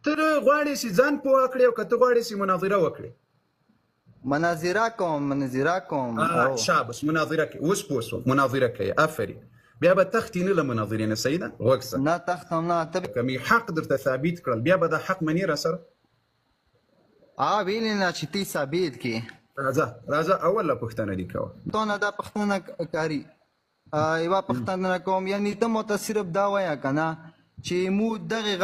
ته غواړې چې ځان پوه کړې او که ته غواړې چې مناظره وکړې؟ مناظره کوم شابس مناظره کوي. اوس پوه شوم مناظره کوي. آفرین. بیا به تختې نه له مناظرې نه. صحیح ده؟ غوږ شه. نه تختم نه. که مې حق درته ثابت کړل بیا به دا حق منې را سره؟ ویلې نه چې تی ثابت کړې. راځه اوله پوښتنه دې کوه. تو نه دا پوښتنه کاري یوه پوښتنه کوم. یعنې ته مو ته صرف دا وایه که نه چې مو دغې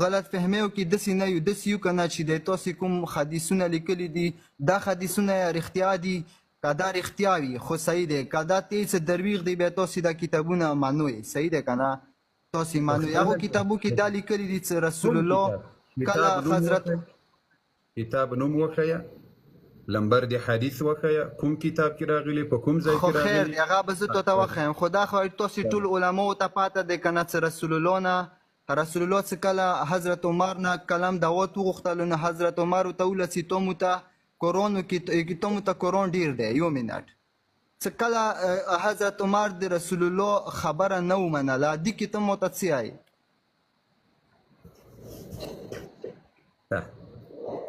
غلط فهمیو کې داسې نه یو، داسې یو که نه چې د تاسې کوم حدیثونه لیکلي دي دا حدیثونه رښتیا دي، که دا رښتیا وي خو صحیح دی، که دا ته څه درویغ دی بیا تاسې دا کتابونه منوئ. صحیح دی که نه؟ تاسې منوئ. هغو کتابو کې دا لیکلي دي چې رسول الله کله حضرت کتاب نوم وښیه، لمبر د حدیث وښیه، کوم کتاب کې راغلی، په کوم ځای کې راغلی. خو خیر دی هغه به زه ته وښیم. خو دا خو تاسې ټول علماو ته پاته دی که نه چې رسول الله نه رسول الله څه کله حضرت عمر نه کلم دعوت وغوښتلو نو حضرت عمر ورته وویل چې تاسو ته قرآن ډېر دی. یو منټ. څه کله حضرت عمر د رسول الله خبره نه ومنله دې کې ته مو ته څه وایې؟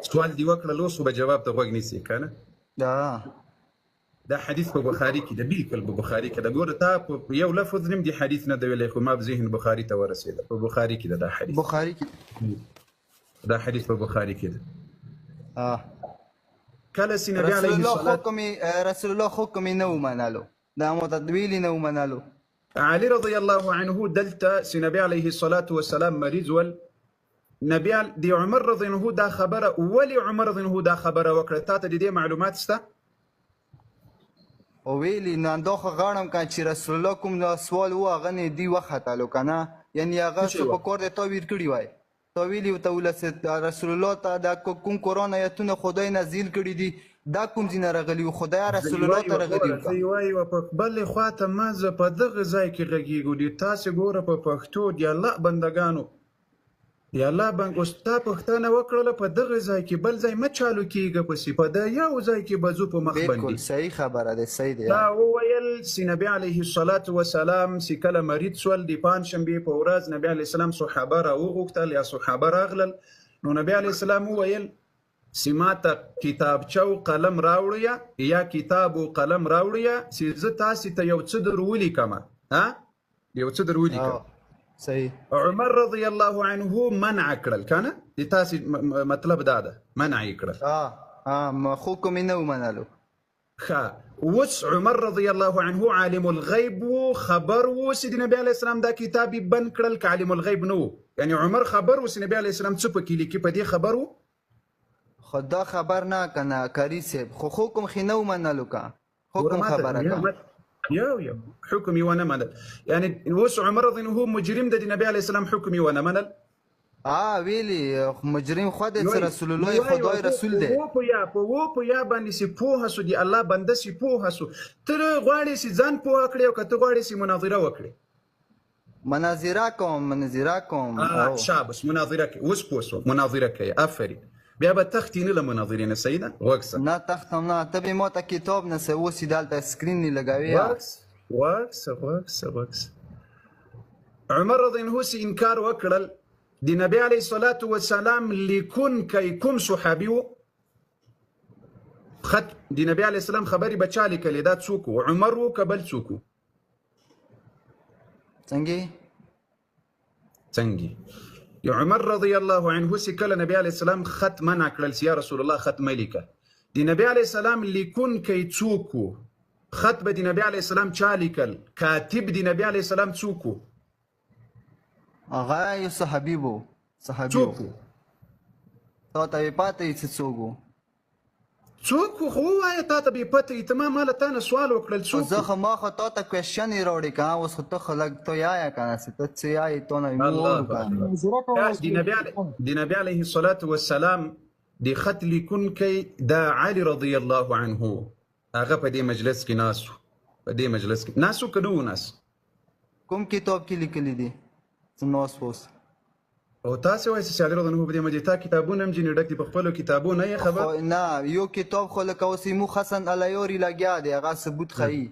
سوال دی وکړل اوس به جواب ته غوږ نیسي که نه؟ دا حدیث په بخاري کې ده، بالکل په بخاري کې ده. ګوره تا په یو لفظ نیم دی حدیث نه دی ویلی خو ما په ذهن بخاري ته ورسېده. په بخاري کې ده دا حدیث. بخاري کې دا حدیث په بخاري کې ده. کله چې نبي علیه رسول الله حکم یې نه ومنلو، دا متدویل یې نه ومنلو. علي رضی الله عنه دلته چې نبي علیه الصلاة والسلام مریض ول، نبي د عمر رضی الله عنه دا خبره ولې عمر رضی الله عنه دا خبره وکړه؟ تا ته د دې معلومات شته؟ او ویلي نو دا خو غواړم که چې رسول الله کوم سوال و هغه نه دي وختلو که نه، یعنې هغه څه په کور دی تعبیر کړي وای. تا ویلي ورته ولسې رسول الله ته دا کوم قرآن ایتونه خدای نازل کړي دي دا کوم ځای نه راغلي وو؟ خدای رسول الله ته راغلي وو. وایي په بلې خوا ته ما زه په دغه ځای کې غږېږو دي. تاسې ګوره په پښتو د الله بندګانو یا الله بند اوس تا پوښتنه وکړله په دغه ځای کې بل ځای مه چالو کېږه پسې په د یو ځای کې به ځو په مخ باندې. بالکل صحیح خبره ده. صحیح دی. دا وویل چې نبي علیه الصلاة والسلام چې کله مریض شول د پنجشنبې په ورځ نبي علیه السلام صحابه راوغوښتل یا صحابه راغلل نو نبي علیه السلام وویل چې ما ته کتابچه او قلم راوړیه یا کتاب او قلم راوړیه چې زه تاسې ته یو څه در ولیکمه. یو څه در ولیکم. صحیح. عمر رضی الله عنه منع کړل که نه؟ د تاسې مطلب دا ده منع یې کړل. حکم یې نه ومنلو. ښه اوس عمر رضی الله عنه عالم الغیب و، خبر و چې د نبي علیه السلام دا کتاب یې بند کړل که عالم الغیب نه و؟ یعنې عمر خبر و چې نبي علیه السلام څه پکې لیکي په دې خبر و؟ خو دا خبر نه که نه کاري صاحب، خو حکم خې نه ومنلو که حکم خبره که یو حکم یې ونه منل. یعنې اوس عمر رضی الله عنه مجرم د نبي علیه السلام حکم یې ونه منل. ویلي مجرم خو دی چې رسول الله خدای رسول دی. په یا باندې چې پوهه سو د الله بنده چې پوهه سو. ته غواړې چې ځان پوه کړې او که ته غواړې چې مناظره وکړې؟ مناظره کوم. شابس مناظره کوي. اوس پوه سوم مناظره کوي. آفرین. بیا به تختې نه له مناظرې نه. صحیح ده؟ غوږ شه. نه تختم نه. ته به ما ته کتاب نه څه اوس یې دلته سکرین یې لګوې. غوږ شه. عمر رضی الله عنه چې انکار وکړل د نبي علیه الصلاة والسلام لیکونکی کوم صحابي و؟ خط د نبي علیه السلام خبرې به چا لیکلې؟ دا څوک و؟ عمر و که بل څوک و؟ څنګه؟ عمر رضی الله عنه چې کله نبي علیه السلام خط منع کړل چې یا رسول الله خط مه لیکه، د نبي علیه السلام لیکونکی څوک و؟ خط به د نبي علیه السلام چا لیکل؟ کاتب د نبي علیه السلام څوک و؟ هغه یو صحابي و. څوک و؟ تا ته یې پاته یې چې څوک و؟ څوک و خو ووایه تا ته بې پته یې. ته ما له تا نه سوال وکړل څوک و؟ زه خو ما خو تا ته کوېشن یې راوړې که اوس خو ته خو لږ ته یایه که نه چې ته څه یایې تا نه د نبي علیه الصلاة والسلام د خط لیکونکی دا علي رضی الله عنه هغه په دې مجلس کې ناست و. په دې مجلس کې ناست و که نه و ناست؟ کوم کتاب کې لیکلی دي څه ناست اوس؟ او تاسې وایئ چې علي رضی الله عنه په دې مجلس تا کتابونه هم ځینې ډک دي په خپلو کتابو نه یې خبر؟ نه یو کتاب خو لکه اوس موږ حسن علیوري لګیا دی هغه ثبوت ښیي.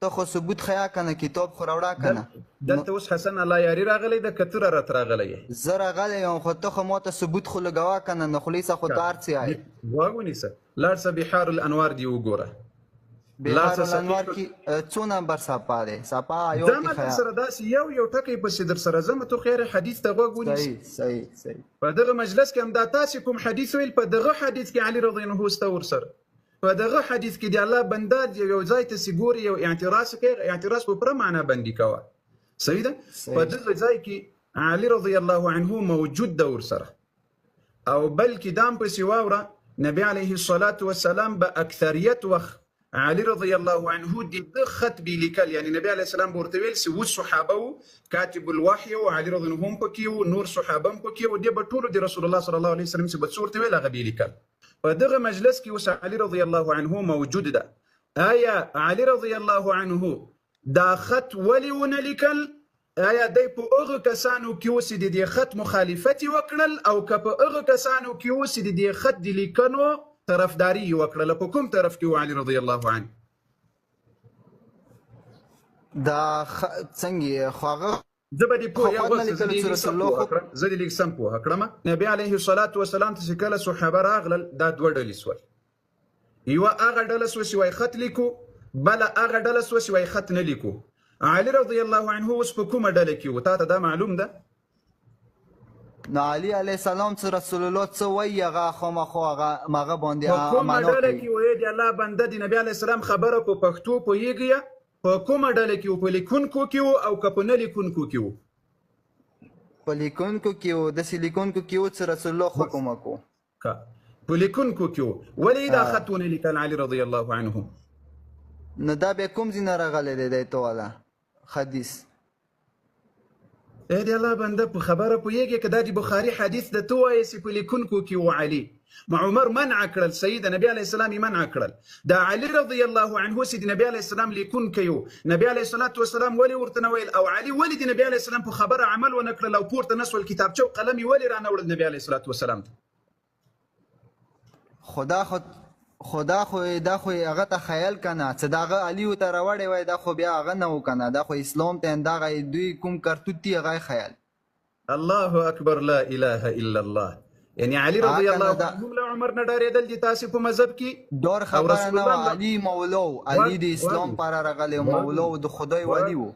ته خو ثبوت خیا کنه کتاب خو راوړه کنه دلته اوس حسن الله یاري راغلی د کتره رات راغلی زه راغلی یم خو ته خو ماته ثبوت خو لګوا کنه نو خلیصه خو ته هر څه آی واغونیسه لاړ څه بحار الانوار دی وګوره بحار الانوار کې څو نمبر صفحه دی صفحه یو کې خیا سره داسې یو ټکی پسې در سره زمه تو خیر حدیث ته واغونیسه صحیح په دغه مجلس کې هم دا تاسو کوم حدیث ویل په دغه حدیث کې علي رضی الله عنه استور سره په دغه حدیث کې دی الله بنده یو ځای ته سګوري یو اعتراض کوي اعتراض په پر معنا باندې کوي صحیح ده په دغه ځای کې علي رضی الله عنه موجود د ور سره او بلکې دام په سیواوره نبی علیه الصلاة والسلام به اکثریت وخت علي رضی الله عنه د خط بلیکل یعنی نبی علیه السلام ورته ویل سی و صحابه کاتب الوحی او علي رضی الله عنهم پکې او نور صحابه هم پکې او د بټولو د رسول الله صلی الله علیه وسلم څخه ورته ویل هغه بلیکل په دغه مجلس کې اوس علي رضی الله عنه موجود ده آیا علي رضی الله عنه دا خط ولې ونه لیکل آیا دی په هغه کسانو کې اوس د دې خط مخالفت وکړل او که په هغه کسانو کې اوس د دې خط د لیکنو طرفداري وکړل په کوم طرف کې علي رضی الله عنه دا څنګه خو هغه زه به دې پوه یو زه دې لیک سم پوه کړم نبی علیه الصلاة والسلام ته چې کله صحابه راغلل دا دوه ډلې سول یوه هغه ډله سوه چې وایي خط لیکو بله هغه ډله سوه چې وایي خط نه لیکو علي رضی الله عنه اوس په کومه ډله کې و تا ته دا معلوم ده نو علي علیه السلام څه رسول الله څه وایي هغه خامخا هغه باندې په کومه ډله کې وایي د الله بنده د نبي علیه السلام خبره په پښتو پوهېږي په کومه ډله کې و په لیکونکو کې و او که په نه لیکونکو کې و په لیکونکو کې و داسې لیکونکو کې و چې رسول الله حکم وکړو په لیکونکو کې و ولې دا خط ونه لیکل علي رضی الله عنه نو دا بیا کوم ځای نه راغلی دی دی ته والا حدیث ای دی الله بنده په خبره پوهېږي که دا د بخاري حدیث د تو وایې چې په لیکونکو کې و علي مع عمر منع کړل سید نبی علیه السلام یې منع کړل دا علي رضی الله عنه چې د نبی علیه السلام لیکونکی و نبی علیه الصلاة والسلام ولې ورته نه ویل او علي ولې د نبی علیه السلام په خبره عمل ونه کړل او پورته نه سول کتابچه او قلم یې ولې رانه وړل نبی علیه الصلاة والسلام ته خدا خو هغه ته خیال کنه چې دا هغه علي ته راوړی وای دا خو بیا هغه نه و کنه دا خو اسلام ته دغه دوی کوم کرتوت دی هغه خیال الله اکبر لا اله الا الله یعنی علي رضی الله عنه له عمر نه ډارېدل دي تاسو په مذهب کې ډور خبره نه علي مولو علي د اسلام پر راغلی مولو د خدای ولی و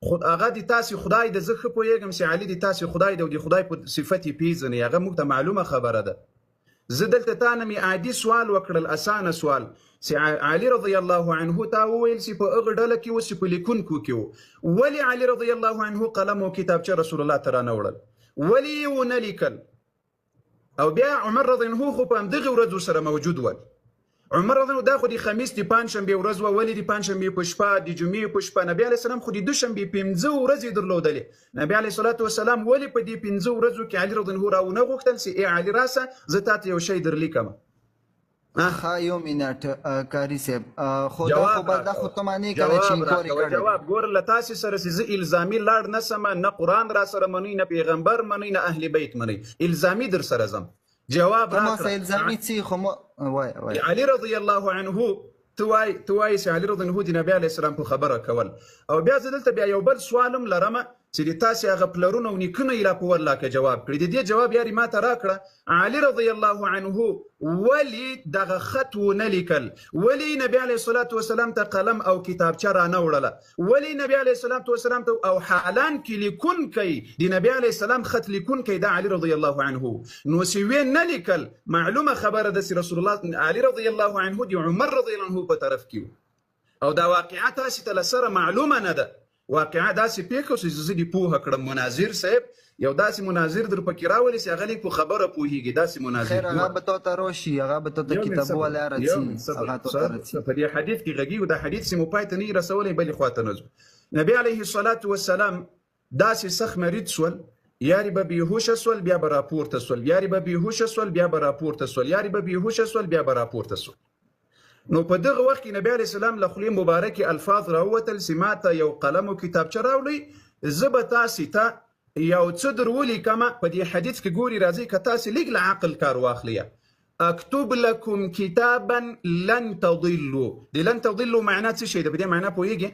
خود هغه د تاسو خدای د زخه پوهېږم چې علي د تاسو خدای د خدای په صفت پیژني هغه موږ ته معلومه خبره ده زه دلته تا نه مې عادي سوال وکړل اسانه سوال چې علي رضی الله عنه تا وویل چې په هغه ډله کې و چې په لیکونکو کې و ولې علي رضی الله عنه قلم او کتابچه رسول الله ته رانه وړل ولې یې ونه لیکل او بیا عمر رضی الله عنه خو په همدغې ورځو سره موجود ول عمر رضی الله دا خو د خمیس د پنجشنبې ورځ وه ولې د پنجشنبې په شپه د جمعې په شپه نبي علیه السلام خو د دوشنبې 15 ورځې درلودلې نبي علیه الصلاة والسلام ولې په دې 15 ورځو کې علي رضی الله عنه راونه غوښتل چې ای علي راسه زه تاته یو شی درلیکم ښه یو منټ کاري صاحب خو دا خو بل دا خو ته معنی کنه چې انکار کړی جواب ګور له تاسې سره چې زه الزامي لاړ نه سم نه قرآن را سره منئ نه پیغمبر منئ نه اهل بیت منئ الزامي در سره ځم جواب راکړه الزامي څه خو وای علي رضی الله عنه توای چې علي رضی الله عنه د نبی علیه السلام په خبره کول او بیا زه دلته بیا یو بل سوالم لرمه چې د تاسې هغه پلرونه او نیکونه یې راپه ورلاکه جواب کړي د دې جواب یاري ما ته راکړه علي رضی الله عنه ولې دغه خط ونه لیکل ولې نبی علیه الصلاة والسلام ته قلم او کتابچه رانه وړله ولې نبی علیه الصلاة والسلام ته او حالان کې لیکونکی د نبی علیه السلام خط لیکونکی دا علي رضی الله عنه نو چې ویې نه لیکل معلومه خبره ده چې رسول الله علي رضی الله عنه د عمر رضی الله عنه په طرف کې او دا واقعه تاسې ته له سره معلومه نه ده واقعا داسې پیښه چې زه دې پوهه کړم مناظر صاحب یو داسې مناظر در پکې راولي چې هغه لیک په خبره پوهېږي داسې مناظر خیر هغه به ته راشي هغه به ته کتاب والا راځي په دې حدیث کې غږیږو دا حدیث چې مو پای ته نه رسولی بلې خواته نه ځو نبی علیه الصلاة والسلام داسې سخت مریض شول یاري به بیهوشه سول بیا به راپورته سول یاري به بیهوشه سول بیا به راپورته سول یاري به بیهوشه سول بیا به راپورته سول نو په دغه وخت کې نبی علیه السلام له خولې مبارکې الفاظ راووتل چې ما ته یو قلم او کتابچه راوړئ زه به تاسې ته یو څه در ولیکمه په دې حدیث کې ګوري راځئ که تاسې لږ له عقل کار واخلئ اکتب لکم کتابا لن تضلوا د لن تضلوا معنا څه شی ده په دې معنا پوهېږئ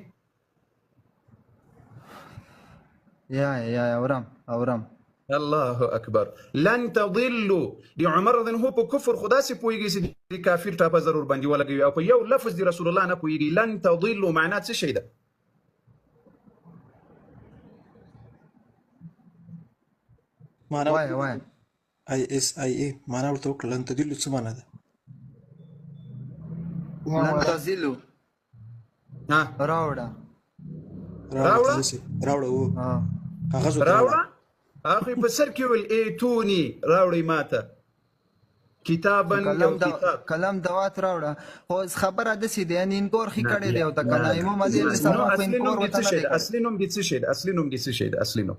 یا اورم الله اکبر. لن تضلوا دی عمر رضی الله عنه په کفر خدا سي پويږي چې دی کافر ټاپه ضرور باندې ولګي او په یو لفظ دی رسول الله نه پويږي. لن تضلوا معنا څه شي ده؟ معنا وای ISIA معنا ورته وکړه. لن تضلوا څه معنا ده؟ لن تزلوا راوړه راوړه کاغذ راوړه اخي په سر کې ول ایتونی راوړی ماته کتابا کلم دوات راوړه. خو خبره د سې دی یعنی انکور خې کړی دی او تا کنه امام علی السلام په انکور وته نه اصلي نوم دي څه شي ده؟ اصلي نوم دي څه شي ده؟ اصلي نوم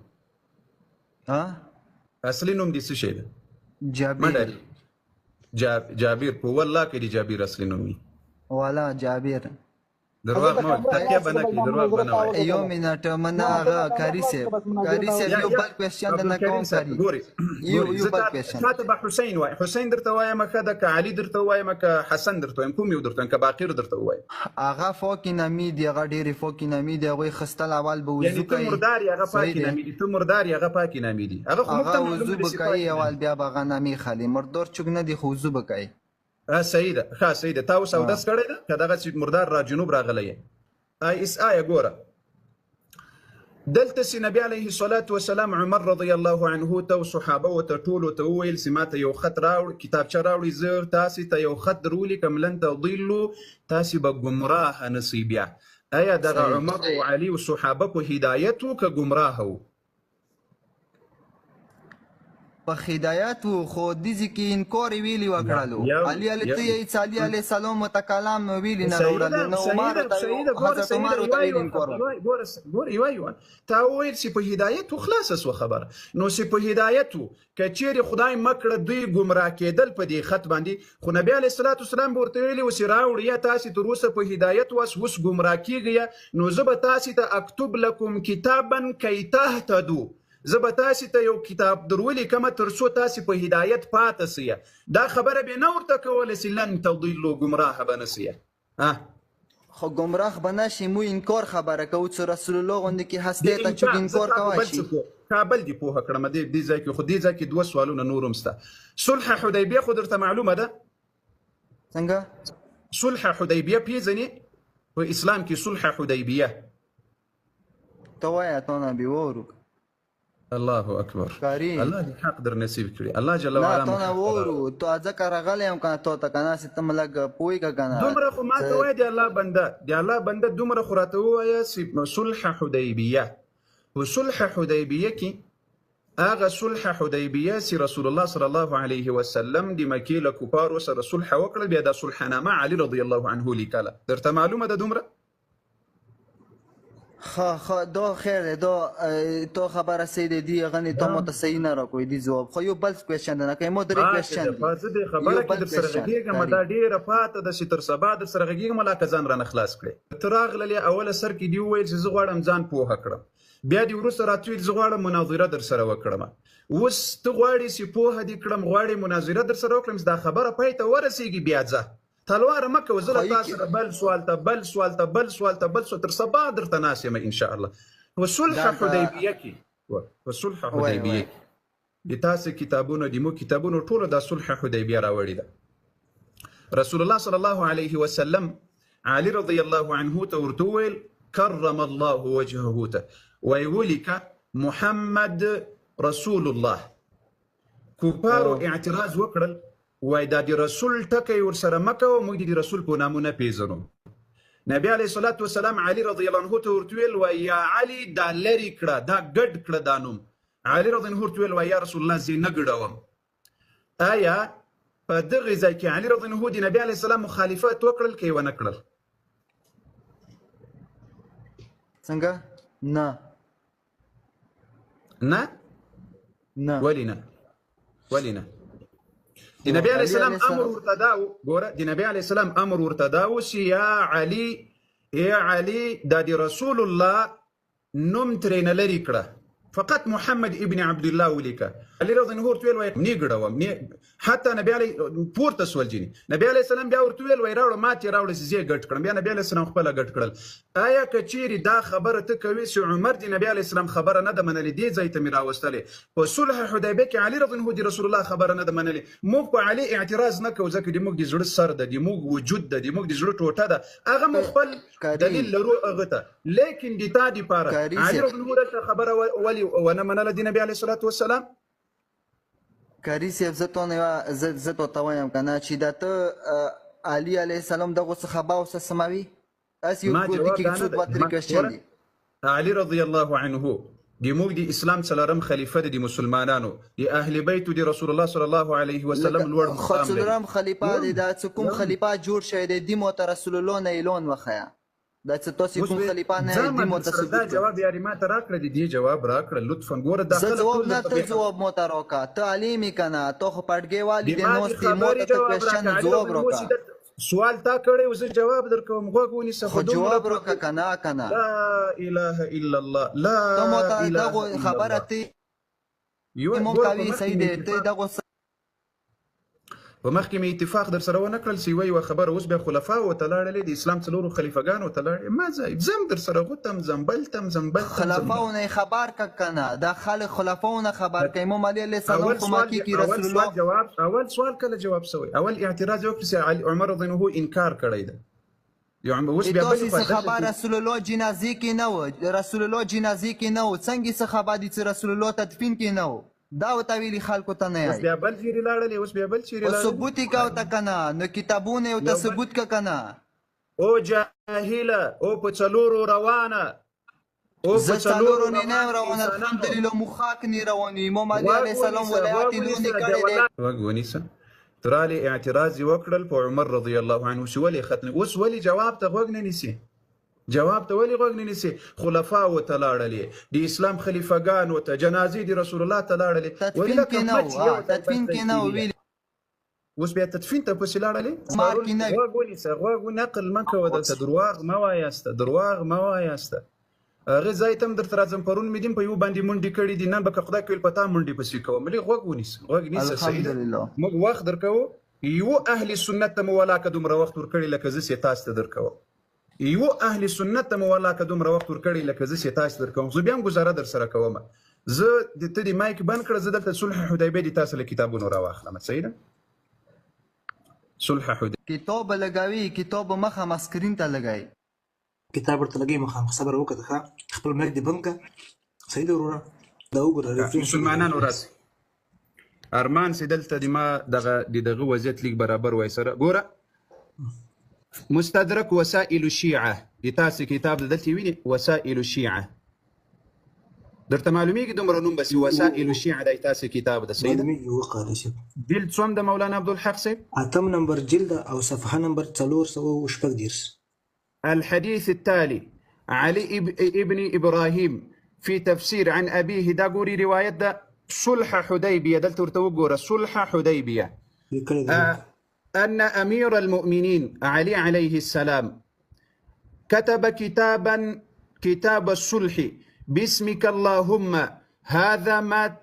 اصلي نوم دي څه شي ده؟ جابر په والله کې دی جابر اصلي نوم دی والا جابر. درواغ مو تکیه بنا کی درواغ بنا وای یو منټ من هغه کاری سه یو بل کوېسچن نه کوم کاری ګوري یو بل کوېسچن کاتب حسین وای حسین درته وای مکه د علی درته وای مکه حسن درته وای کوم یو درته ک باقر درته وای هغه فوق نامی دی هغه ډېری فوق نامی دی هغه خستل اول به وضو کوي یعنی مردار هغه پاک نامی دی تو مردار هغه پاک نامی دی هغه خو وضو کوي اول بیا به نامی خالی مردور چوک نه دی خو وضو کوي. سیده ښه سیده تاسو اودس کړی ده که دغه چې مردار را جنوب راغلی ISIA ګوره دلته چې نبی علیه الصلاة والسلام عمر رضی الله عنه ته صحابه ورته ټولو ته وویل چې ماته یو خط راوړ کتابچه راوړئ زه تاسې ته یو خط در ولیکم لن تضلوا تاسې به ګمراه نسئ بیا. آیا دغه عمر او علي او صحابه په هدایت و که ګمراه و؟ په هدایت و خو دې کې انکار ویلی وکړلو. علي علیه السلام متکلم ویلی نه راوړل نو عمر حضرت عمر ته ویلی انکار. ګور یو تا ویل چې په هدایت و خلاص سو خبر نو چې په هدایت و که چیرې خدای مکړه دوی ګمراه کېدل په دې خط باندې خو نبی علیه الصلاة والسلام به ورته ویلي و چې راوړئ تاسې تر اوسه په هدایت واس اوس ګمراه کېږئ نو زه به تاسې ته اکتب لکم کتابا کی تهتدوا زه به تاسې ته یو کتاب در ولیکمه تر څو تاسې په هدایت پاته سئ. دا خبره به نه ورته کوله چې لن تضلوا ګمراه به نه سئ. خو ګمراه به نه شي مو انکار خبره کوو چې رسول الله غوندې کې هستې ته چوک انکار کوای شي. کابل دې پوهه کړم دې ځای کې خو دې ځای کې دوه سوالونه نور هم شته. صلح حدیبیه خو درته معلومه ده؟ څنګه؟ صلح حدیبیه پیژنې؟ په اسلام کې صلح حدیبیه ته وایه تا نه بې وورو. الله اکبر کاری الله دې حق در نصیب کړي الله جل وعلا. نه ته وورو تو ځکه راغلی یم کنه تو ته کنه چې ته ملګ پوهېږه کنه دومره خو ما ته وایه د الله بنده دومره خو راته ووایه چې صلح حدیبیه په صلح حدیبیه کې هغه صلح حدیبیه چې رسول الله صلی الله علیه وسلم د مکې له کفارو سره صلح وکړه بیا دا صلحنامه علي رضی الله عنه لیکله. درته معلومه ده دومره؟ دا خیر دی دا تو خبره سیده دی غنی تو مو ته صحیح نه راکوي دی جواب خو یو بل کوېسچن نه کوي مو درې کوېسچن دی زه دې خبره کې در سره غږېږم دا ډېره پاته ده چې تر سبا در سره غږېږم لا که ځان رانه خلاص کړې. ته راغللې اوله سر کې دې وویل چې زه غواړم ځان پوهه کړم بیا دې وروسته راته ویل زه غواړم مناظره در سره وکړم. اوس ته غواړې چې پوهه دې کړم غواړې مناظره در سره وکړم دا خبره پای ته ورسېږي بیا ځه تلوار مکه وزله تاسو بل سوال ته بل سوال ته بل سوال ته بل سوال تر سبا درته ناس یم ان شاء الله. وصلح حدیبیه کې وصلح حدیبیه د تاسو کتابونو د مو کتابونو ټول د صلح حدیبیه راوړی ده. رسول الله صلی الله علیه وسلم علي رضی الله عنه ته ورته ویل کرم الله وجهه ته ویولک محمد رسول الله. کفارو اعتراض وکړل وای دا د رسول ټکی ورسره مکه او موږ د رسول په نامونه پیژنو. نبی علیه الصلاة والسلام علي رضی الله عنه ته ورته ویل وای یا علي دا لرې کړه دا ګډ کړه دا نوم. علي رضی الله عنه ورته ویل وای یا رسول الله زه نه ګډوم. آیا په دغه ځای کې علي رضی الله عنه د نبی علیه السلام مخالفت وکړل که یې ونه کړل؟ څنګه؟ نه ولې نه؟ ولې نه؟ د نبی علیه السلام امر ورته دا و ګوره د نبی علیه السلام امر ورته دا و چې یا علي دا د رسول الله نوم ترېنه لرې کړه فقط محمد ابن عبد الله ولیکه. علي رضی الله عنه ویل وای نیګړوم حتی نبی علی پورته سول جنی نبی علی السلام بیا ورته ویل وای راوړ ماته راوړ سي ګټ کړم. بیا نبی علی السلام خپل ګټ کړل. آیا کچيري دا خبره ته کوي چې عمر دی نبی علی السلام خبره نه د منلې دی ځای ته می راوستلې په صلح حدیبیه کې علي رضی الله عنه رسول الله خبره نه د منلې. موږ په علي اعتراض نه کوو ځکه د موږ د زړه سر د موږ وجود د موږ د زړه ټوټه ده هغه مو خپل دلیل لرو هغه ته. لیکن د تا دی پاره علي رضی الله عنه خبره ولی ونه منله د نبی علیه الصلاة والسلام. کاری صاحب زه ته وایم کنه چې دا ته علي علیه السلام دغه څخه باوسه سموي اس یو کوټی کې څو دوه طریقې دي. علي رضی الله عنه د موږ د اسلام څلورم خلیفه د مسلمانانو د اهل بیت د رسول الله صلی الله علیه وسلم لوړ مقام دی. څلورم خلیفه دی دا کوم خلیفه جوړ شوی دی د مو رسول الله نه اعلان وخیا دا څه تاسو کوم خلیفہ نه دی متصدق. دا جواب یاري ما ته راکړه دی جواب راکړه لطفا ګوره داخله جواب نه ته جواب مو ته راکا ته علي کنه ته خو پټګي والی د نو ستې مو ته کوېشن جواب راکا سوال تا کړی اوس جواب درکوم غوږ ونیسه خو جواب راکا کنه لا اله الا الله لا اله خبره ته مو کوي صحیح دی ته دغه په مخکې مې اتفاق در سره ونه کړل چې یوه خبره اوس بیا خلفاو ته لاړلې د اسلام څلورو خلیفګانو ته لاړې ما زم در سره غوتم زمبلتم خلفاو نه خبر کنه دا خلک خلفاو نه خبر کوي امام علي علیه السلام خو ماکی کی رسول الله اول سوال کله جواب سوی اول اعتراض وکړ چې علي عمر رضی الله عنه انکار کړی ده یو اوس بیا بل خبر رسول الله جنازې کې نه و رسول الله جنازې کې نه و څنګه څه خبر دي چې رسول الله تدفین کې نه و دا وتویلی خلکو ته نه اوس بیا بل چیرې لاړلې اوس بیا بل چیرې لاړلې ثبوت یې کاو ته کنه نو کتابونه او ته ثبوت کا کنه او جاهله او په څلورو روانه او په څلورو نه روانه الحمدلله مخاک نه رواني امام علي علیه السلام ولایت لونی کړی دی وګونیسه ترالي اعتراض وکړل په عمر رضی الله عنه شو ولې ختم اوس ولې جواب ته غوږ نه نیسي جواب ته ولې غوږ نه نیسي خلفاو ته لاړلې د اسلام خلیفګانو ته جنازې د رسول الله ته لاړلې تدفین کې نه ویل اوس بیا تدفین ته پسې لاړلې غوږ ونیسه غوږ نقل مه کوه دلته درواغ مه وایاسته هغه ځای ته هم درته راځم پرون مې دیم په یو باندې منډې کړي دي نن به که خدای کوي په تا منډې پسې کوم لږ غوږ ونیسه صحیح موږ وخت درکوو یو اهل سنت ته مو ولاکه دومره وخت ورکړي لکه زه چې تاسو ته درکوم یو اهل سنت ته مو ولاکه دومره وخت ورکړي لکه زه چې تاسو درکوم زه بیا هم ګزاره در سره کوم زه ته د مایک بند کړه زه دلته صلح حدیبیه د تاسو له کتابونو راواخلم صحیح ده صلح حدیبیه کتاب لګوي کتاب مخه مسکرین ته لګای کتاب ورته لګي مخه صبر وکړه خپل مایک دی بند کا صحیح ده وروره دا وګوره مسلمانانو راځي ارمان سي دلته د ما دغه وضعیت لیک برابر وای سره ګوره مستدرك وسائل الشيعة لتاسي كتاب دلتي ويني وسائل الشيعة درت معلوميك دمر نوم بس وسائل الشيعة دا تاسي كتاب ده سيد جلد صوم ده مولانا عبد الحق سيد اتم نمبر جلد او صفحة نمبر 410 الحديث التالي علي ابن ابراهيم في تفسير عن ابيه دا قوري رواية دا صلح حديبية دلت ورتوقور صلح حديبية أن أمير المؤمنين علي عليه السلام كتب كتاب الصلح باسمك اللهم هذا ما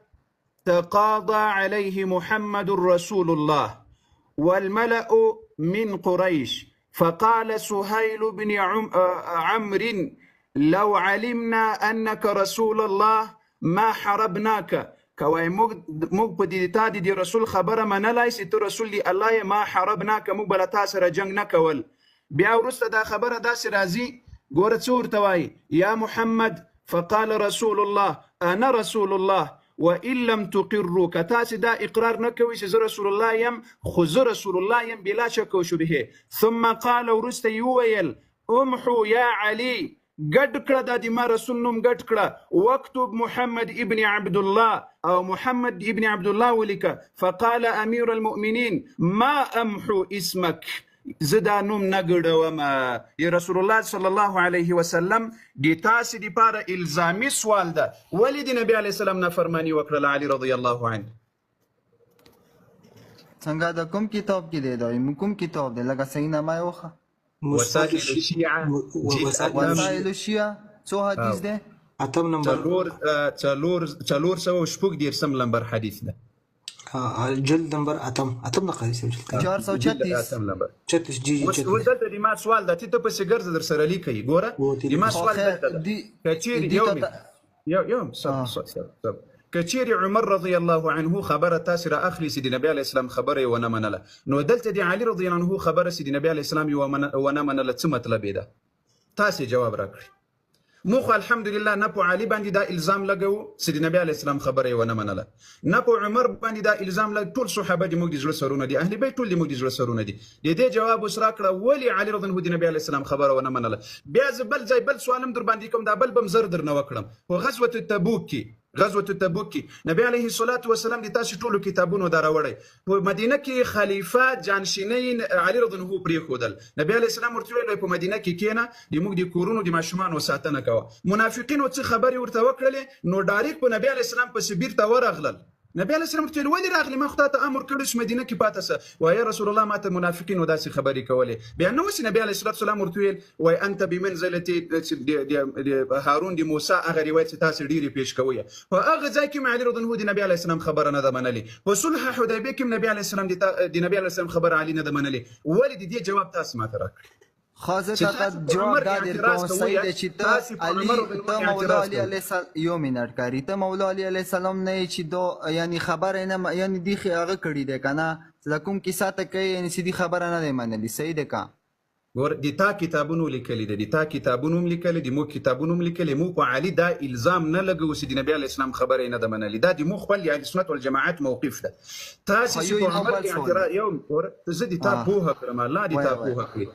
تقاضى عليه محمد رسول الله والملأ من قريش فقال سهيل بن عمرو لو علمنا أنك رسول الله ما حربناك کوای موږ په دې تا د رسول خبره منلای چې ته رسول دی الله یې ما حربناک موږ به له تا سره جنګ نه کول. بیا وروسته دا خبره داسې راځي ګوره څه ورته وایي یا محمد فقال رسول الله انا رسول الله وان لم تقروا که تاسې دا اقرار نه کوئ چې زه رسول الله یم خو زه رسول الله یم بلا شک و شبهه. ثم قال وروسته یې وویل امحو یا علي قد كذا دي ما رسول نوم قد كذا واكتب محمد ابن عبد الله أو محمد ابن عبد الله ولك فقال أمير المؤمنين ما أمحو اسمك زدا نوم نقد وما يا رسول الله صلى الله عليه وسلم دي تاسي دي بارا إلزامي سوال ده ولد النبي عليه السلام نفرماني وكرل علي رضي الله عنه څنګه دا کوم کتاب کې دی دا کوم کتاب دی لکه صحیح نامه وخه وسائل الشيعة وسائل الشيعة څو حدیث ده اتم نمبر څلور سوه شپږ دېرشم نمبر حدیث ده. جلد نمبر اتم د قاری صاحب جلد 436 اتم نمبر 36 جی اوس دلته د ما سوال ده ته پسې ګرځه در سره لیکئ ګوره د ما سوال دلته ده که چیرې یو صبر که چیرې عمر رضی الله عنه خبره تاسې را اخلي چې د نبي علیه السلام خبره یې ونه منله نو دلته د علي رضی الله عنه خبره چې د نبي علیه السلام یې ونه منله څه مطلب یې ده تاسې جواب راکړئ مو خو الحمدلله نه په علي باندې دا الزام لګوو چې د نبي علیه السلام خبره یې ونه منله نه په عمر باندې دا الزام ټول صحابه د موږ د زړه سرونه دي اهل بیت ټول د موږ د زړه سرونه دي د دې جواب اوس راکړه ولې علي رضی الله عنه د نبي علیه السلام خبره ونه منله بیا زه بل ځای بل سوال هم در باندې کوم دا بل به م زر درنه وکړم په غزوة تبوک کې نبی علیه الصلاة والسلام د تاسو ټولو کتابونو دا راوړی په مدینه کې خلیفه جانشینۍ علي رضی الله عنه پرېښودل نبی علیه السلام ورته ویل په مدینه کې کښېنه د موږ د کورونو د ماشومانو ساتنه کوه منافقینو څه خبرې ورته وکړلې نو ډایرکټ په نبی علیه السلام پسې بیرته ورغلل نبی علیه السلام ورته ویل ولې راغلې ما خو تا ته امر کړی چې مدینه کې پاته سه وایه رسول الله ما ته منافقینو داسې خبرې کولې بیا نو اوس نبی علیه الصلاة والسلام ورته ویل وایي انت بمنزلة هارون د موسی هغه روایت چې تاسې ډېرې پیش کوئ په هغه ځای کې علي رضی الله عنه د نبی علیه السلام خبره نه ده منلې په صلح حدیبیه کې نبی علیه السلام د نبی علیه السلام خبره علي نه ده منلې ولې د دې جواب تاسو ماته راکړئ خاصه تا جواب دا درکوم صحیح دی چې ته مولا علی علیه السلام یو منټ کاری ته مولا علی علیه السلام نه چې دو یعنی خبره نه یعنی دی هغه کړی دی کنه لکم کیسه ته کوي یعنی سیدی خبره نه دی منلی صحیح دی کا ګور د تا کتابونو لیکلي دي د تا کتابونو هم لیکلي دي مو کتابونو هم لیکلي مو په علي دا الزام نه لګو چې د نبي علیه السلام خبره یې نه ده منلې دا د مو خپل اهل سنت والجماعت موقف ده تاسې چې په عمر اعتراض یو زه د تا پوهه کړم الله دې تا پوهه کړي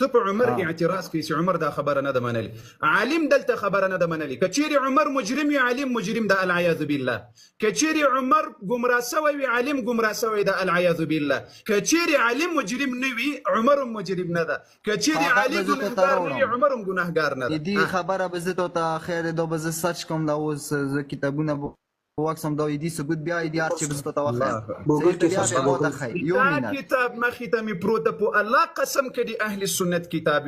ته په عمر اعتراض کوي چې عمر دا خبره نه ده منلې عالم دلته خبره نه ده منلې که چیرې عمر مجرم وي عالم مجرم ده العیاذ بالله که چیرې عمر ګمراه سوی وي عالم ګمراه سوی ده العیاذ بالله که چیرې عالم مجرم نه وي عمر هم مجرم نه ده که چیرې عالم ګناهګار نه وي عمر هم ګناهګار نه ده دې خبره به زه ته خیر دا به زه سرچ کوم دا اوس کتابونه واکسم دا ایدی ثبوت بیا ایدی هر چی بسته تا وخت یو کتاب مخې ته مې پروته په الله قسم کړي اهل سنت کتاب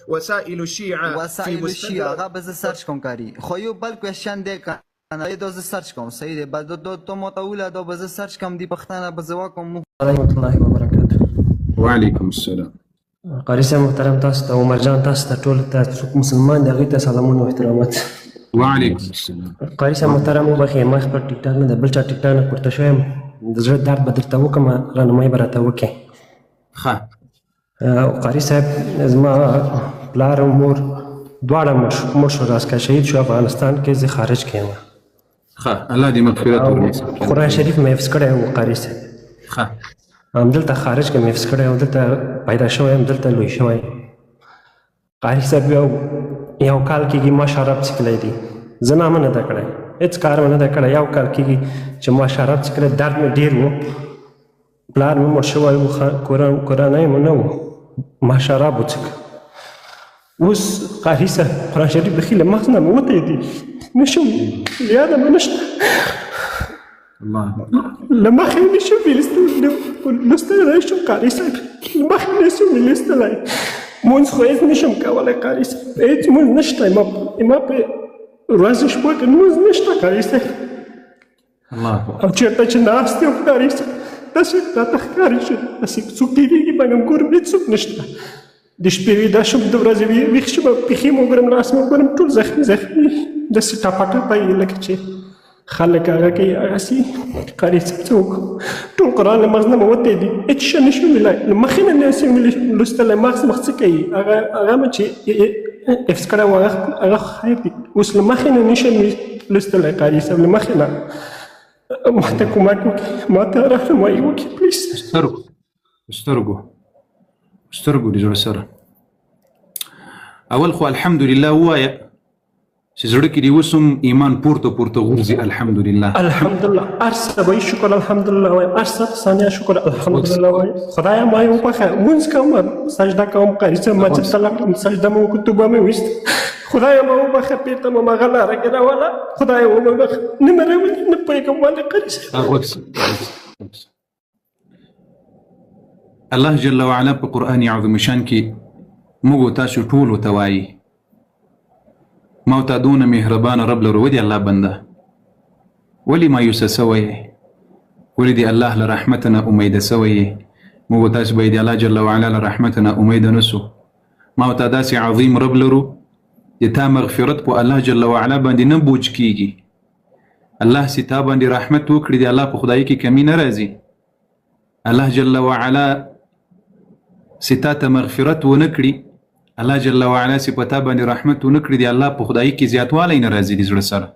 وسائل الشیعه هغه به زه سرچ کوم کاری خو یو بل کوېشن دی کنه دا زه سرچ کوم صحیح دی بعد تو متوله دا به زه سرچ کوم دی پښتانه به زه واکم ورحمۃ اللہ وبرکاتہ وعلیکم السلام قاری صاحب محترم تاسو ته عمر جان تاسو ته ټول مسلمان دی هغوی ته سلامونه او احترامات وعلیکم السلام قاری صاحب محترم وبخښئ ما خپل ټیک ټاک نه د بل چا ټیک ټاک نه پورته شوی یم د زړه درد به درته وکړم رهنمایي به راته وکړې ښه قاری صاحب زما پلار او مور دواړه مړ شو راسکه شهید شو افغانستان کې زه خارج کې یم ښه الله دې مغفرت ورکړي قرآن شریف مې حفظ کړی و قاری صاحب ښه همدلته خارج کې مې حفظ کړی و دلته پیدا شوی یم دلته لوی شوی قاری صاحب یو کال کېږي ما شراب څښلی دي زه نامه نه ده کړی هېڅ کار مې نه ده کړی یو کال کېږي چې ما شراب څښلی درد مې ډېر و پلار مې مړ شوی و کورنۍ مې نه و ما شراب وڅښه اوس قاري صاحب قرآن شریف بیخي له مغز نه مې وتی دي نشم یاده مې نشته له مخې نشم لوستلی شم قاري صاحب له مخې نشم لوستلی مونځ خو هېڅ نشم کولی قاري صاحب هېڅ مونځ نشته ما په ورځې شپو کې مونځ نشته قاري صاحب او چېرته چې ناست یم قاري صاحب داسې راته ښکاري چې داسې څوک تېرېږي مګر ګورم هېڅوک نشته د شپې ویده شم د ورځې ویښ شم پښې مې وګورم لاس مې وګورم ټول زخمي داسې ټاپه ټاپه یې لکه چې خلک هغه کوي هغسې قاري صاحب څه وکړو ټول قرآن له مغز نه مې وتی دي هېڅ شی نشم ویلی له مخې نه نسم لوستلی مغز مخ څه کوي هغه مې چې حفظ کړی و هغه خیر دي اوس له مخې نه نشم لوستلی قاري صاحب له مخې نه ما ته کومک وکړي ما ته رهنمایي وکړي پلیز سترګو د زړه سره اول خو الحمدلله ووایه چې زړه کې دې اوس هم ایمان پورته غورځي الحمدلله هر څه به یې شکر الحمدلله وایي هر څه ثانیه شکر الحمدلله وایي خدایه ما یې وبخښه لمونځ کوم سجده کوم قاري صاحب مسجد ته لاړم سجده مې وکړه توبه مې ویست خدایه ما وبخښه بېرته مې هماغه لاره کې راوله خدایه وبخښه نه مې راولي نه پوهېږم ولې قاري صاحب الله جل وعلا په قرآن عظیم شان کې موږ تاسو ټولو ته وایي ما ته دونه مهربان رب لرو ودي الله بنده ولي مایوسه سوی ولې دی الله له رحمتنا امید سوی موږ تاسو به دی الله جل وعلا له رحمتنا امید نسو ما ته داسې عظیم رب لرو د تا مغفرت په الله جل وعلا باندې نه بوج کیږي الله ستا باندې رحمت وکړي دی الله په خدای کې کمی نه راځي الله جل وعلا ستا ته مغفرت ونه کړي الله جل وعلا ستا باندې رحمت ونه کړي دی الله په خدای کې زیاتوالی نه راځي د زړه سره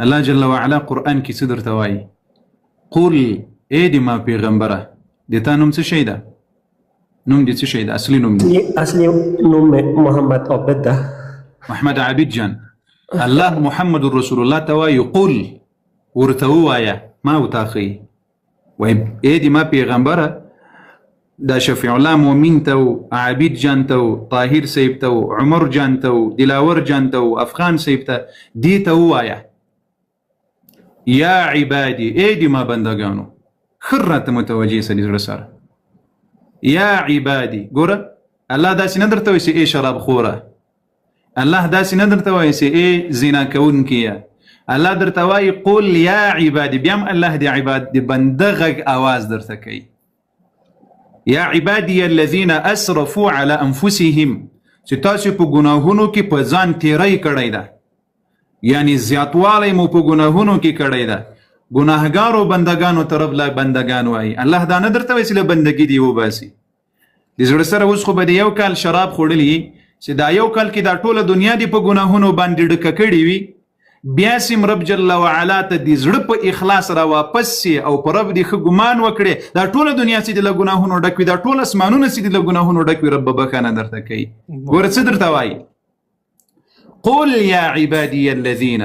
الله جل وعلا قرآن کې څه درته وایي قل ای د ما پیغمبره د تا نوم څه شی ده نوم دې څه شی ده اصلي نوم دې اصلي نوم محمد عابد ده محمد عابد جان الله محمد رسول الله ته وایي قل ورته ووایه ما وتاخی وایي ای د ما پیغمبره دا شفیع الله مؤمن ته و عابد جان ته و طاهر صیب ته و عمر جان ته و دلاور جان ته و افغان صیب ته دې ته ووایه یا عبادی ای دی ما بندگانو خر راته متوجه سه د زړه سره یا عبادی ګوره الله داسې نه درته وایي چې ای شراب خوره الله داسې نه درته وایي چې ای زنا کوونکیه الله درته وایي قل یا عبادی بیا هم الله د عباد د بنده غږ اواز درته کوي یا عبادی الذین اسرفوا علی انفسهم چې تاسو په ګناهونو کې په ځان تیری کړی ده یعنی زیاتوالی مو په ګناهونو کې کړی ده ګناهګارو بندگانو طرف لا بندگان وایي الله دا نه درته وایي چې له بندګي دې وباسي د زړه سره اوس خو به د یو کال شراب خوړلي چې دا یو کال کې دا ټوله دنیا دې په ګناهونو باندې ډکه کړې وي بیا سیم رب جل وعلا ته د زړه په اخلاص را واپس سي او په رب دې ښه ګمان وکړې دا ټوله دنیا چې د له ګناهونو ډک وي دا ټول اسمانونه چې د له ګناهونو ډک وي رب به بښنه درته کوي ګوره څه درته وایي قل یا عبادی الذین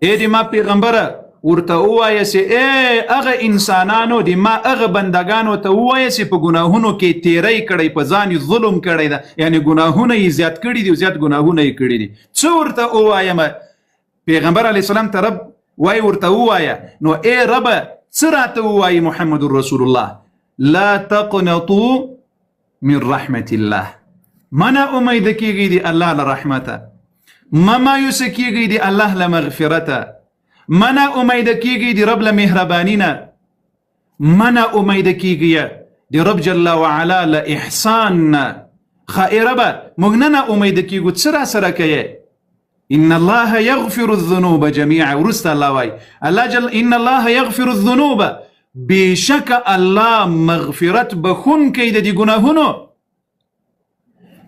ای دی ما پیغمبره ورته ووایه چې ای هغه انسانانو دی ما هغه بندگانو ته ووایه چې په ګناهونو کې تیری کړی په ځان یې ظلم کړی ده یعنی ګناهونه یې زیات کړي دي او زیات ګناهونه یې کړي دي څه ورته ووایم پیغمبر علیه السلام ته رب وایي ورته ووایه نو ای ربه څه راته ووایي محمد رسول الله لا تقنطوا من رحمت الله منه امید کیږي دی الله له رحمته ما مایوس کیږي دی الله له مغفرته منه امید کیږي دی رب له مهربانینه منه امید کیږي دی رب جل وعلا له احسان خائربه موږ نه امید کیږو څه را سره کوي ان الله يغفر الذنوب جميعا ورست الله وايي الله جل ان الله يغفر الذنوب بشك الله مغفرت بخون کې د ګناهونو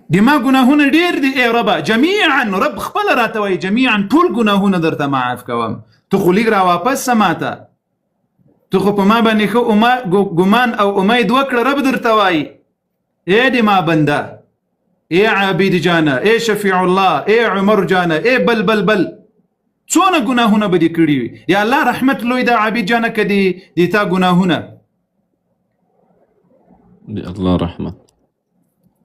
دی ما ګناهونه ډیر دي ای رب جميعا رب خپل راته وایي جميعا ټول ګناهونه درته معاف کوم ته خو لیک را واپس سماته ته خو په ما باندې ښه ګمان او امید وکړه رب درته وایي ای دی ما بنده ای عابد جانه ای شفیع الله ای عمر جانه ای بل بل بل څونه ګناهونه به دې کړي وي یا الله رحمت لوی د عابد جانه که دې تا ګناهونه دی الله رحمت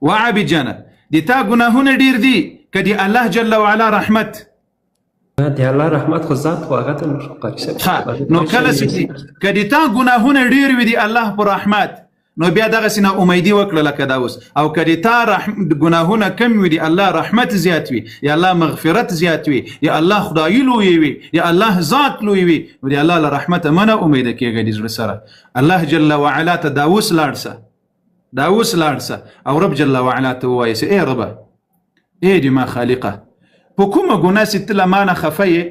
وعابد جانه دې تا ګناهونه ډیر دي که دې الله جل وعلا رحمت دی الله رحمت خو ذات خو هغه ته قاري صاحب نو کله چې که دې تا ګناهونه ډیر وي د الله په رحمت نو بیا دغسې نه امیدي وکړه لکه دا اوس او که دې تا ګناهونه کم وي د الله رحمت زیات وي یا الله مغفرت زیات وي یا الله خدایي لوی وي یا الله ذات لوی وي نو د الله له رحمته مه نه امیده کېږه د زړه سره الله جل وعلا ته دا اوس لاړ شه دا اوس لاړ شه او رب جل وعلا ته ووایه چې ای ربه ای د ما خالقه په کومه ګناه چې ته له مانه خفه یې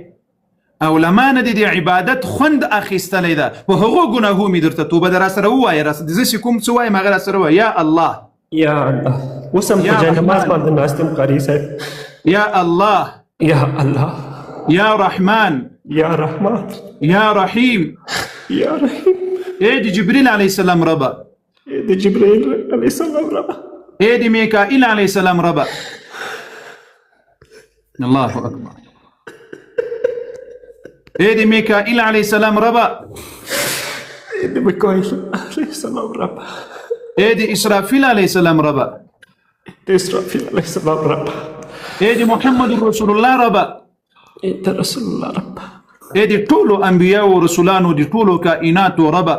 او لمانه د عبادت خوند اخیستلی ده په هغو ګناهو مې درته توبه ده را سره ووایه زه چې کوم څه وایم هغه را سره ووایه یا الله یا الله اوس هم په جاینماز باندې ناست یم قاري صاحب یا الله یا الله یا رحمان یا رحمان یا رحیم یا رحیم ای د جبریل علیه السلام ربه ای د جبریل علیه السلام ربه ای د میکائیل علیه السلام ربه الله اکبر ای د میکائیل علیه السلام ربه ای د میکائیل علیه السلام ربه ای د اسرافیل علیه السلام ربه د اسرافیل علیه السلام ربه ای د محمد رسول الله ربه ای د رسول الله ربه ای د ټولو انبیاء او رسولانو د ټولو کائناتو ربه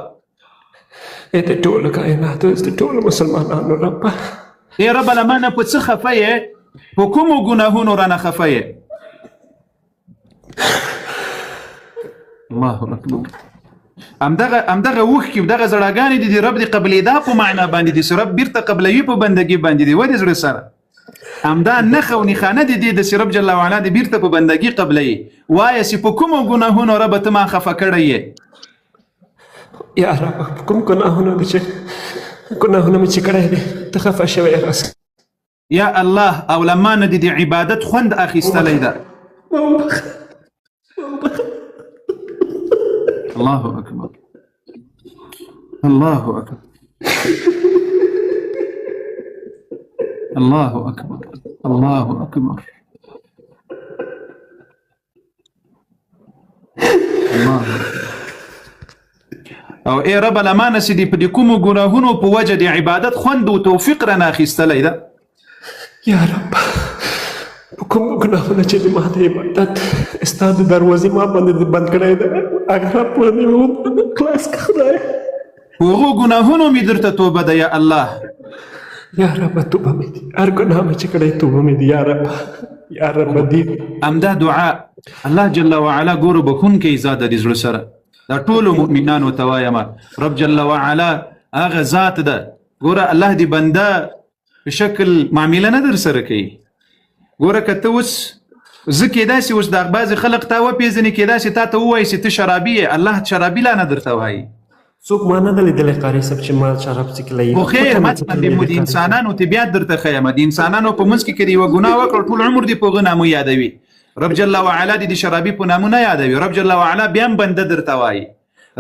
ای د ټولو کائناتو د ټولو مسلمانانو ربه ای رب لمانه په څه خفه یې په کومو ګناهونو رانه خفه یې الله اکبر. همدغه وخت کې دغه زړګانې دي رب دې قبلېدا په معنا باندې دي رب بیرته قبلوي په بندګي باندې دي ودې زړه سره همدا نخ او نخانه دي د رب جل وعلا دې بیرته په بندګي قبلوي وایي چې په کومو ګناهونو رب ته ما خفه کړی یې یا رب په کوم ګناهونو چې مې چې کړی دی ته خفه شوی راس یا الله او لما نه د عبادت خوند اخیستلی ده الله اکبر الله اکبر الله اکبر الله اکبر الله او ای رب لمانه سي دي په کومو ګناهونو په وجه د عبادت خوند او توفیق رانه اخیستلی ده یا رب په کوم ګناهونو چې د ما د عبادت ستا د دروازې ما باندې بند کړی ده هغه راپورې مې خلاص کړه خدایه په هغو ګناهونو مې درته توبه ده یا الله یا رب توبه مې دي هر ګناه مې چې کړی توبه مې دي یا رب دې همدا دعا الله جل وعلا ګورو بخونکی ذات د زړه سره دا ټولو مؤمنانو ته وایم رب جل وعلا هغه ذات ده ګوره الله دې بنده په شکل معامله نه در سره کوي ګوره که ته اوس زه کېدای سي اوس د بعضې خلق تا وپېژني کېدای سي تا ته ووایي چې ته شرابي یې الله شرابي لا نه درته وایي څوک ما نه ده لیدلی قاري صاحب چې ما شراب څښلی خو خیر مطلب د انسانانو طبیعت درته ښیم د انسانانو په منځ کې که د یوه ګناه وکړه ټول عمر دې په هغه نامو یادوي رب جل وعلا دې د شرابي په نامو نه یادوي رب جل وعلا بیا هم بنده درته وایي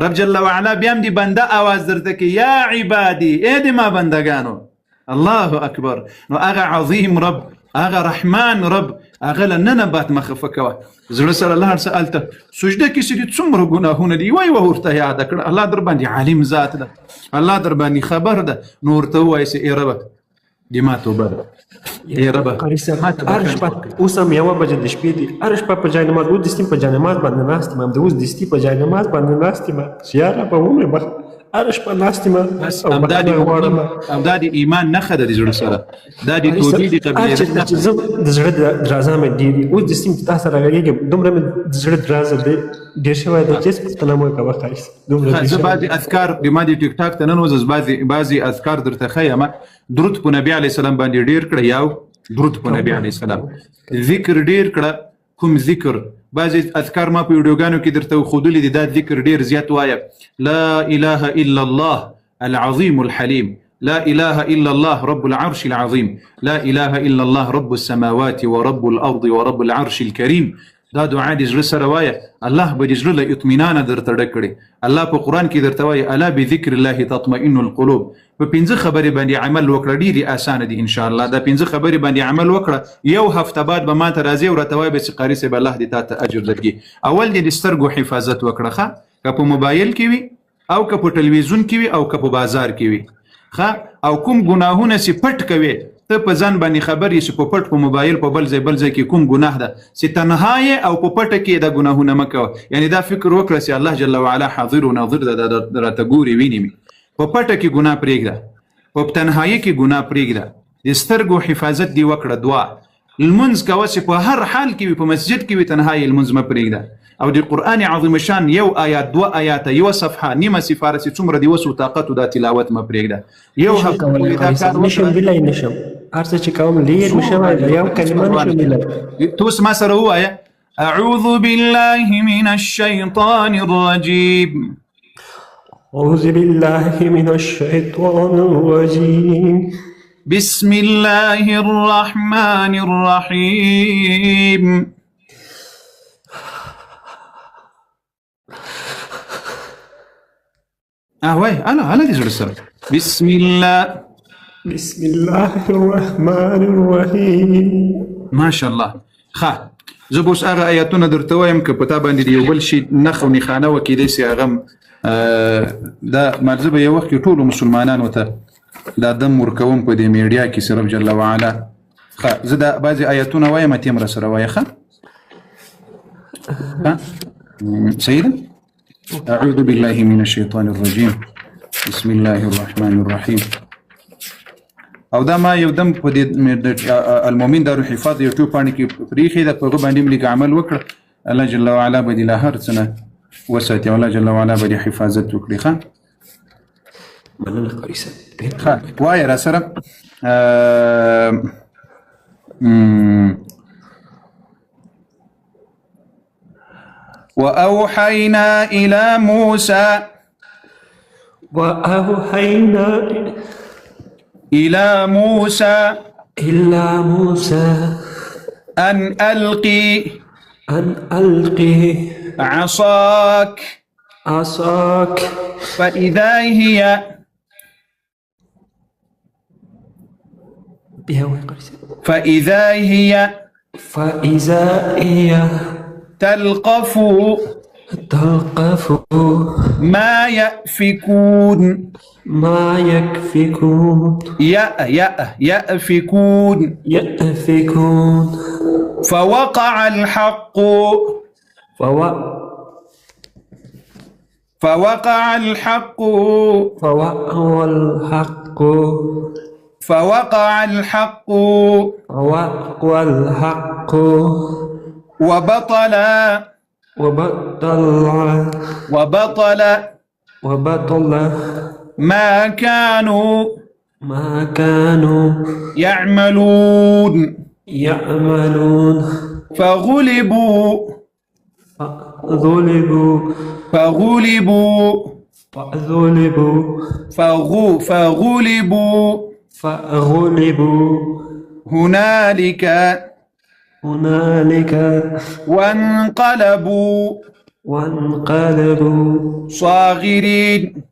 رب جل وعلا بیا هم د بنده آواز درته کوي یا عبادي ای د ما بندګانو الله اکبر نو هغه عظیم رب هغه رحمان رب هغه له ننه بات مه خفه کوه زړه سره لاړ شه هلته سجده کې چې دي څومره ګناهونه دي وایي ورته یاده کړه الله در باندې عالم ذات ده الله در باندې خبر ده نو ورته ووایي چې ای ربه دې ما توبه ده ای ربه قاري صاحب هر شپه اوس هم یوه بجه د شپې دي هر شپه په جاینماز اوس دستي په جاینماز باندې ناست یم د اوس دستي په جاینماز باندې ناست یم چې یا ربه ومې هر شپه ناست یم همدا د ایمان نښه ده د زړه سره دا د توبې د قبلېدو چې زه د زړه درازه مې ډېر دي اوس دستي چې تا سره غږېږم دومره مې د زړه درازه ډېر شوی دی چې هېڅ پوښتنه مه کوه قاري صاحب زه بعضې اذکار د ما د ټیک ټاک ته ننوځم بعضې اذکار درته ښیم درود په نبي علیه السلام باندې ډېر کړه یو درود په نبي علیه السلام ذکر ډېر کړه کوم ذکر بعضې اذکار ما په ویډیوګانو کې درته ښودلي دي دا ذکر ډېر زیات وایه لا اله الا الله العظيم الحليم لا اله الا الله رب العرش العظيم لا اله الا الله رب السماوات ورب الارض ورب العرش الكريم دا دعا د زړه سره وایه الله به د زړه له اطمینانه درته ډک کړي الله په قرآن کې درته وایي الا بذکر الله تطمئن القلوب په پنځه خبرې باندې عمل وکړه ډېرې اسانه دي انشاءالله دا پنځه خبرې باندې عمل وکړه یو هفته بعد به ما ته راځي او راته وایي به چې قاري صاحب الله دې تا ته اجر درکړي اول دې د سترګو حفاظت وکړه ښه که په موبایل کې وي او که په ټلویزیون کې وي او که په بازار کې وي ښه او کوم ګناهونه چې پټ کوي ته په ځان باندې خبر یې چې په پټ په موبایل په بل ځای کې کوم ګناه ده چې تنها یې او په پټه کې دا ګناهونه مه کوه یعنی دا فکر وکړه چې الله جل وعلا حاضر و ناظر ده راته ګوري ویني مې په پټه کې ګناه پرېږده په تنهایي کې ګناه پرېږده د سترګو حفاظت دې وکړه دعا لمونځ کوه چې په هر حال کې وي په مسجد کې وي تنهایي لمونځ مه پرېږده او د قرآن عظیم شان یو آیات دوه آیاته یوه صفحه نیمه سفاره چې څومره د وس و طاقت و دا تلاوت مه پرېږده یو هفته نشم بلی نشم هر څه چې کوم لیر نشم یو کلمه نشم بلی تو اوس ما سره ووایه اعوذ بالله من الشیطان الرجیم أعوذ بالله من الشيطان الرجيم بسم الله الرحمن الرحيم وای انا دي جلسه بسم الله الرحمن الرحيم ما شاء الله ښه زه به اوس هغه آیاتونه درته وایم که په تا باندې د یو بل شي نښ او نښانه وکیدای سي هغه دا مرزه به یو وخت کې ټولو مسلمانانو ته دا دم ورکوم په دې میډیا کې رب جل وعلا ښه زه دا بعضې آیاتونه وایم ته هم راسره وایه ښه سیده أعوذ بالله من الشيطان الرجيم بسم الله الرحمن الرحيم او دا ما یو دم په دې المؤمن دارالحفاظ یوټیوب باندې کې پریښې ده په هغه باندې مې لږ عمل وکړه الله جل وعلا بدي لا هرسنا وساتي الله جل وعلا بدي حفاظت وکړي ښه مننه قاري صاحب ډېر ښه وایه را سره وأوحينا إلى موسى وأوحينا إلى موسى أن ألقي عصاك فإذا هي تلقف ما يأفكون يأفكون فوقع الحق وبطل ما كانوا يعملون فغلبوا هنالك وانقلبوا صاغرين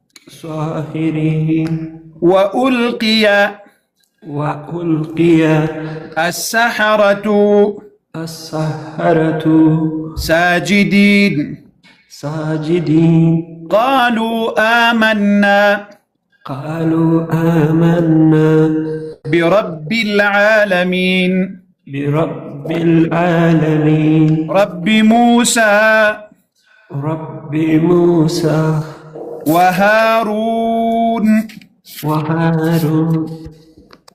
وألقي السحرة ساجدين قالوا آمنا برب العالمين رب موسى وهارون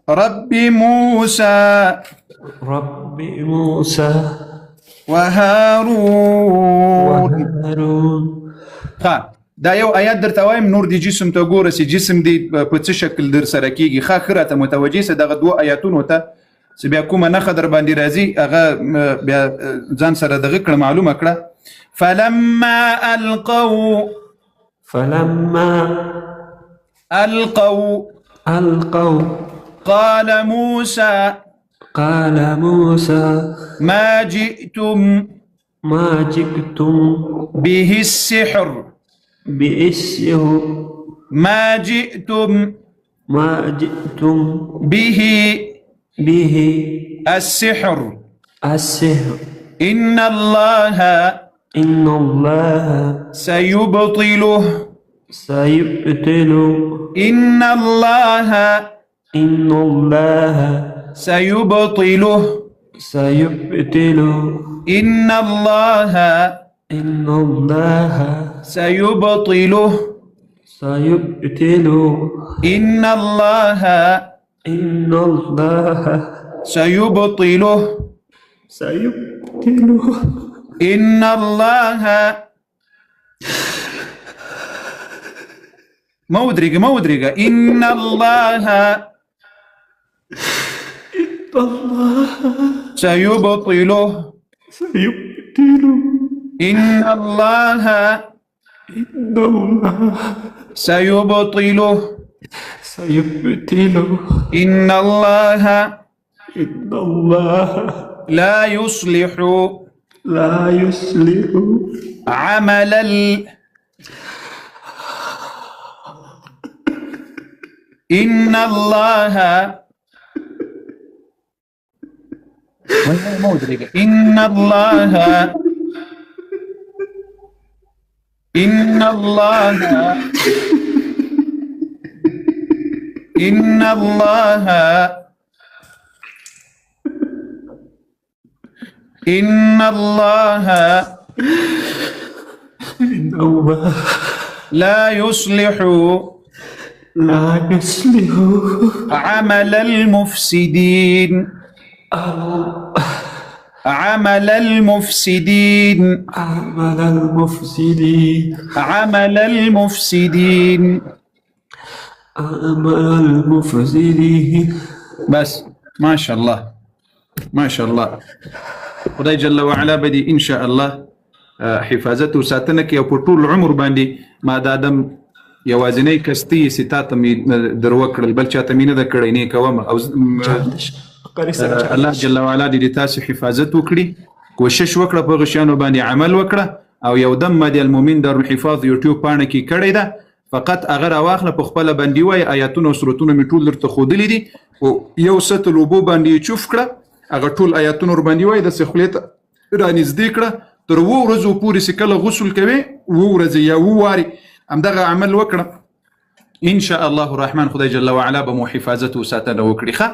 رب موسى وهارون دا یو آیات درته وایم نور دی جسم ته ګوره چې جسم دی په څه شکل در سره کیږي ښه راته متوجه سه دغه دوه آیاتونو ته چې بیا کومه نښه در باندې راځي هغه بیا ځان سره دغه کړه معلومه کړه فلما ألقوا قال موسى ما جئتم به السحر به السحر إن الله سيبطله إن الله سيبطله إن الله سيبطله إن الله سيبطله إن الله مودرقة إن الله سيبطله إن الله سيبطله إن الله لا يصلح عمل إن الله إن الله إن الله إن الله إن الله لا يصلح عمل المفسدين عمل المفسدين عمل المفسدين عمل المفسدين عمل المفسدين. بس ما شاء الله ما شاء الله. خدای جل وعلا بدي ان شاء الله حفاظت وساتنه کې او په ټول عمر باندې ما د ادم یوازینی کستی ستاته می درو کړل بل چاته مینه د کړی نه کوم او الله جل وعلا دې تاسو حفاظت وکړي کوشش وکړه په غشانو باندې عمل وکړه او یو دم مدي المؤمن در الحفاظ یوټیوب باندې کې کړی ده فقط اگر واخله په خپل باندې وای آیاتونه او سورتونه می ټول درته خودلې دي او یو ست لوبو باندې چوف کړه هغه ټول آیاتونه ور باندې وای د سخلیت رانږدې کړه تر وو ورځو پورې سکله غسل کوي وو ورځ یا وو واري همدغه عمل وکړه ان شاء الله الرحمن. خدای جل وعلا به مو حفاظت وساتنه وکړي ښه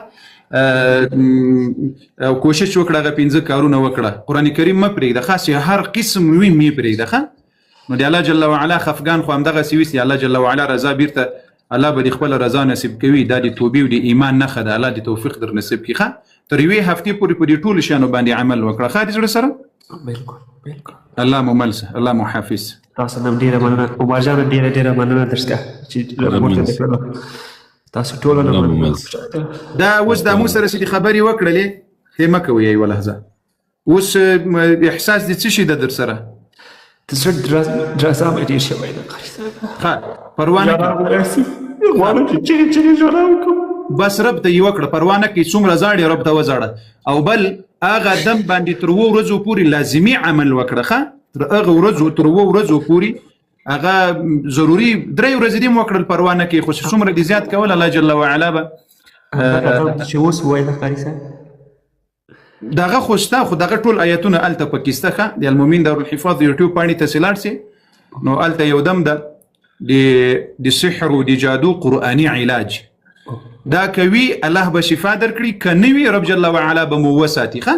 او کوشش وکړه غو 15 کارونه وکړه قران کریم م پرېږده خاصه هر قسم وی می پرېږده ښه نو دی الله جل وعلا خفغان خو همدغه سويس دی الله جل وعلا رضا بیرته الله به خپل رضا نصیب کوي دا د توبې او د ایمان نه خده الله د توفیق در نصیب کړي تر وی هفته پورې په دې ټول شانو باندې عمل وکړه خالد زړه سره بالکل بالکل. الله مملس الله محافظ. تاسو نن ډیره مننه عمر جان ډیره مننه درسګه چې راپورته کړو تاسو ټول نه مننه. دا اوس د مو سره چې خبري وکړلې هي مکوي ای ولحظه اوس احساس دي څه شي د در سره تسر دراسه مې ډیر شوی ده ها پروانه غواړم چې جوړاو کوم بس رب ته یو کړ پروانه کې څومره زاړي رب ته وزاړه او بل اغه دم باندې تر وو ورځو پوری لازمی عمل وکړه تر اغه ورځو تر وو ورځو پوری اغه ضروری درې ورځې دې موکړل پروانه کې خو څومره دي زیات کول الله جل وعلا به چې اوس وایي قاری صاحب دغه خوستا خو دغه ټول آیاتونه الته پکستخه د المؤمن دار الحفاظ یوټیوب باندې تسلار سي نو الته یو دم ده د سحر او د جادو قرآني علاج دا کوي الله به شفا درکړي کنوي رب جل وعلا به مو وساتي ښه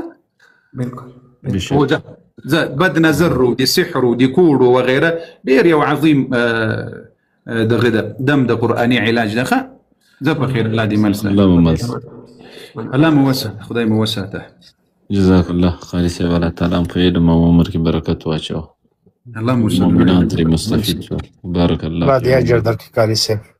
بالکل او ده بد نظر او د سحر او د کوډ او غیره ډیر یو عظیم دغه دم د قرآني علاج ده ښه زه په خیر الله دې ملسه الله موسع خدای موسعته جزاك الله خالص ولا تعالى في علم وعمر کی برکت واچو الله موسع مؤمنان تري مستفيد بارك الله بعد يا جردك قاري سه